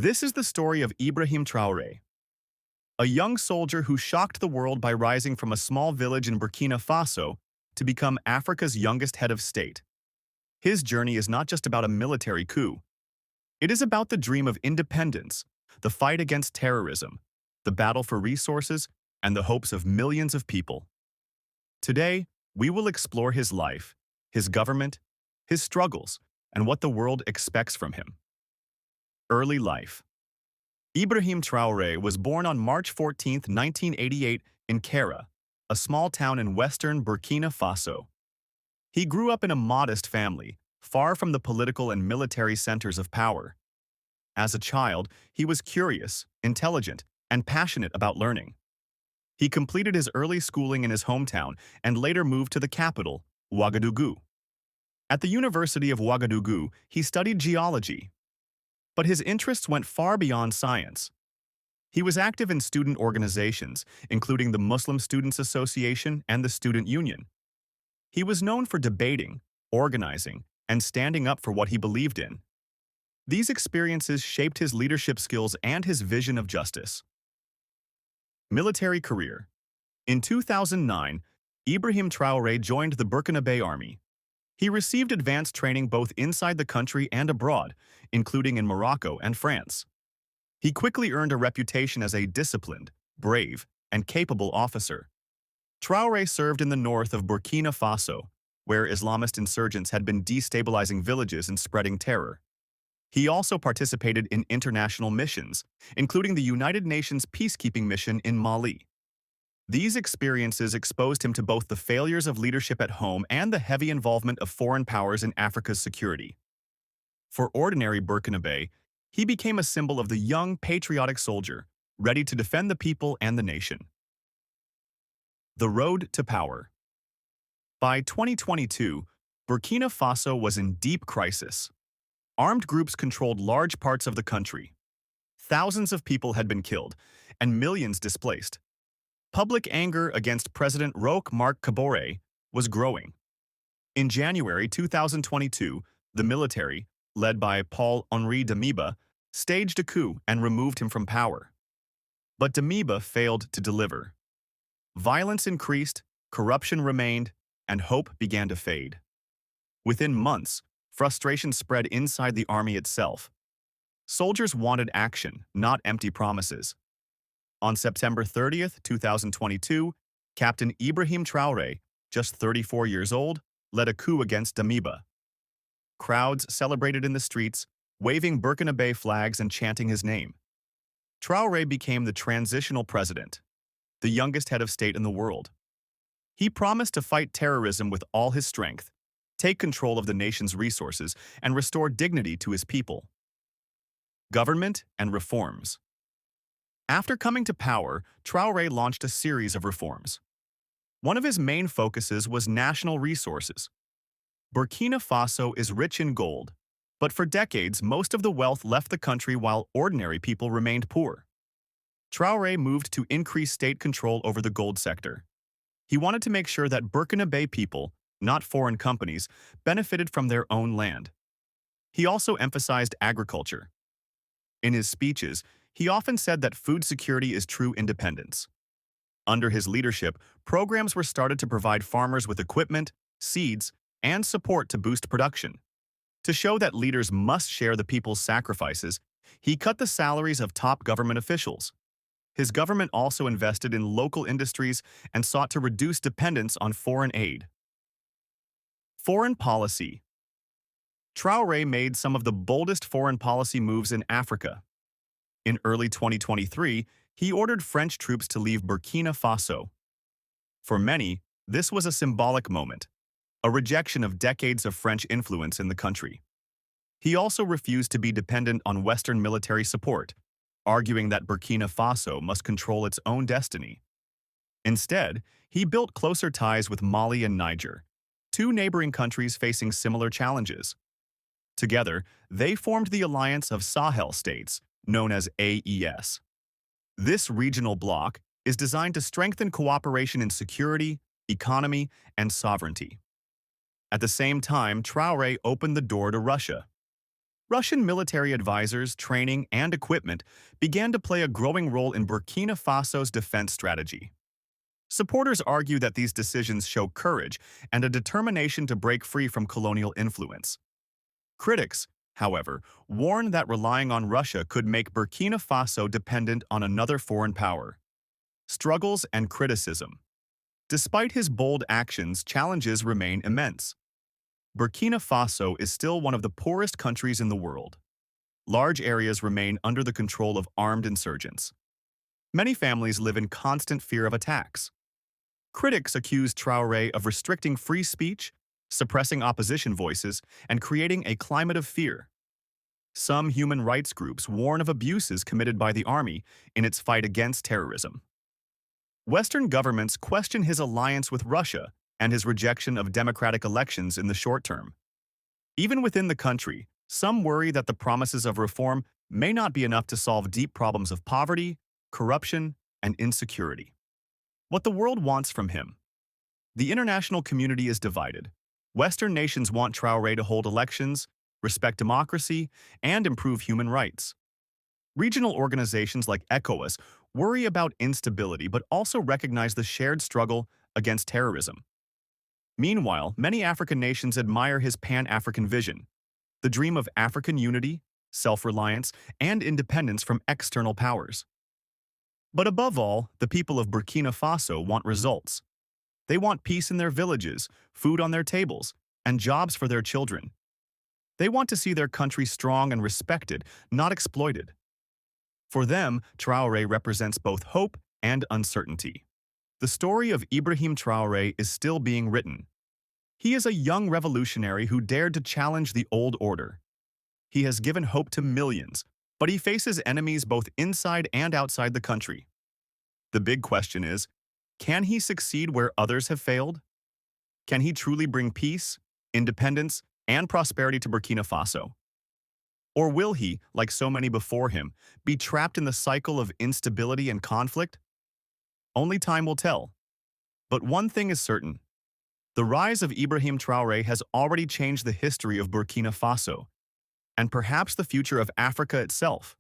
This is the story of Ibrahim Traore, a young soldier who shocked the world by rising from a small village in Burkina Faso to become Africa's youngest head of state. His journey is not just about a military coup. It is about the dream of independence, the fight against terrorism, the battle for resources, and the hopes of millions of people. Today, we will explore his life, his government, his struggles, and what the world expects from him. Early life. Ibrahim Traore was born on March 14, 1988 in Kera, a small town in western Burkina Faso. He grew up in a modest family, far from the political and military centers of power. As a child, he was curious, intelligent, and passionate about learning. He completed his early schooling in his hometown and later moved to the capital, Ouagadougou. At the University of Ouagadougou, he studied geology. But his interests went far beyond science. He was active in student organizations, including the Muslim Students Association and the Student Union. He was known for debating, organizing, and standing up for what he believed in. These experiences shaped his leadership skills and his vision of justice. Military career. In 2009, Ibrahim Traore joined the Burkinabe Army. He received advanced training both inside the country and abroad, including in Morocco and France. He quickly earned a reputation as a disciplined, brave, and capable officer. Traore served in the north of Burkina Faso, where Islamist insurgents had been destabilizing villages and spreading terror. He also participated in international missions, including the United Nations peacekeeping mission in Mali. These experiences exposed him to both the failures of leadership at home and the heavy involvement of foreign powers in Africa's security. For ordinary Burkinabe, he became a symbol of the young, patriotic soldier, ready to defend the people and the nation. The road to power. By 2022, Burkina Faso was in deep crisis. Armed groups controlled large parts of the country. Thousands of people had been killed, and millions displaced. Public anger against President Roch Marc Kabore was growing. In January 2022, the military, led by Paul-Henri Damiba, staged a coup and removed him from power. But Damiba failed to deliver. Violence increased, corruption remained, and hope began to fade. Within months, frustration spread inside the army itself. Soldiers wanted action, not empty promises. On September 30th, 2022, Captain Ibrahim Traore, just 34 years old, led a coup against Damiba. Crowds celebrated in the streets, waving Burkinabe flags and chanting his name. Traore became the transitional president, the youngest head of state in the world. He promised to fight terrorism with all his strength, take control of the nation's resources, and restore dignity to his people. Government and reforms. After coming to power, Traore launched a series of reforms. One of his main focuses was national resources. Burkina Faso is rich in gold, but for decades most of the wealth left the country while ordinary people remained poor. Traore moved to increase state control over the gold sector. He wanted to make sure that Burkinabe people, not foreign companies, benefited from their own land. He also emphasized agriculture. In his speeches, he often said that food security is true independence. Under his leadership, programs were started to provide farmers with equipment, seeds, and support to boost production. To show that leaders must share the people's sacrifices, he cut the salaries of top government officials. His government also invested in local industries and sought to reduce dependence on foreign aid. Foreign policy. Traore made some of the boldest foreign policy moves in Africa. In early 2023, he ordered French troops to leave Burkina Faso. For many, this was a symbolic moment, a rejection of decades of French influence in the country. He also refused to be dependent on Western military support, arguing that Burkina Faso must control its own destiny. Instead, he built closer ties with Mali and Niger, two neighboring countries facing similar challenges. Together, they formed the Alliance of Sahel States, known as AES. This regional bloc is designed to strengthen cooperation in security, economy, and sovereignty. At the same time, Traore opened the door to Russia. Russian military advisors, training, and equipment began to play a growing role in Burkina Faso's defense strategy. Supporters argue that these decisions show courage and a determination to break free from colonial influence. Critics, however, warn that relying on Russia could make Burkina Faso dependent on another foreign power. Struggles and criticism. Despite his bold actions, challenges remain immense. Burkina Faso is still one of the poorest countries in the world. Large areas remain under the control of armed insurgents. Many families live in constant fear of attacks. Critics accuse Traore of restricting free speech, suppressing opposition voices, and creating a climate of fear. Some human rights groups warn of abuses committed by the army in its fight against terrorism. Western governments question his alliance with Russia and his rejection of democratic elections in the short term. Even within the country, some worry that the promises of reform may not be enough to solve deep problems of poverty, corruption, and insecurity. What the world wants from him. The international community is divided. Western nations want Traore to hold elections, respect democracy, and improve human rights. Regional organizations like ECOWAS worry about instability but also recognize the shared struggle against terrorism. Meanwhile, many African nations admire his Pan-African vision, the dream of African unity, self-reliance, and independence from external powers. But above all, the people of Burkina Faso want results. They want peace in their villages, food on their tables, and jobs for their children. They want to see their country strong and respected, not exploited. For them, Traore represents both hope and uncertainty. The story of Ibrahim Traore is still being written. He is a young revolutionary who dared to challenge the old order. He has given hope to millions, but he faces enemies both inside and outside the country. The big question is, can he succeed where others have failed? Can he truly bring peace, independence, and prosperity to Burkina Faso? Or will he, like so many before him, be trapped in the cycle of instability and conflict? Only time will tell. But one thing is certain. The rise of Ibrahim Traore has already changed the history of Burkina Faso, and perhaps the future of Africa itself.